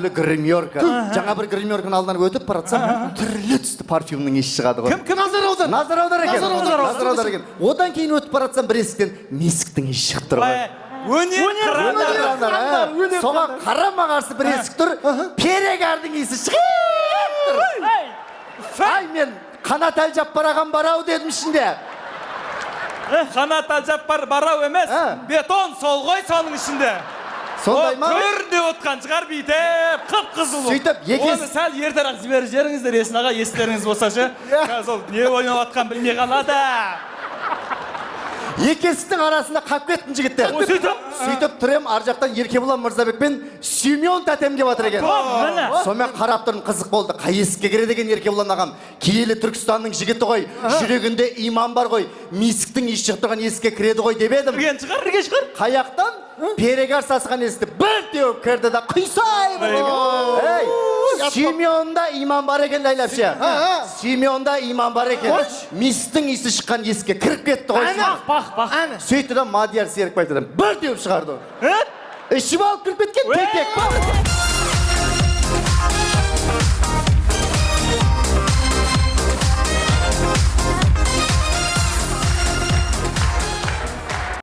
түрлі гримерка. Жаңа бір гримерканың алдынан өтіп баратсам, түрлі түсті парфюмның иісі шығады ғой. Кім назар аудар? Назар аудар екен. Одан кейін өтіп баратсам бір есіктен мисктің иісі шығып тұр ғой. Өнер. Соған қарама қарсы бір есік тұр, перегардың иісі шығып тұр. Ай, мен Қанат Әлжаппар ағам барау дедім ішінде. Қанат Әлжаппар барау емес, бетон сол ғой соның ішінде. Сондай ма? Көрінде отқан шығар бүйтіп, қып-қызыл. Сөйтіп, Оны сәл ертерек жіберіп жеріңіздер, Есін аға, естеріңіз болса ше. Сол не ойнап атқан білмей қалады. Екі есіктің арасында қап кеттім жігіттер. Сөйтіп тұрем, ар жақтан Еркебұлан Мырзабек пен Сүймеон тәтем деп жатыр екен. Сонымен қарап тұрым, қызық болды. Қай есікке кіреді екен Еркебұлан ағам? Киелі Түркістанның жігіті ғой, жүрегінде иман бар ғой, мисктің иісі шығып тұрған есікке кіреді ғой деп едім. Бірге шығар. Қаяқтан перегар сасыған есікті бір теуіп кірді да құйсай бір. Сүймеонда иман бар екен, Лайлапшы. Сүймеонда иман бар екен. Мисктің иісі шыққан есікке кіріп кетті ғой. Сөйтті да Мадияр Серікбай айтады, бір теуіп шығарды. Ішіп алып кіріп кеткен, тек-тек.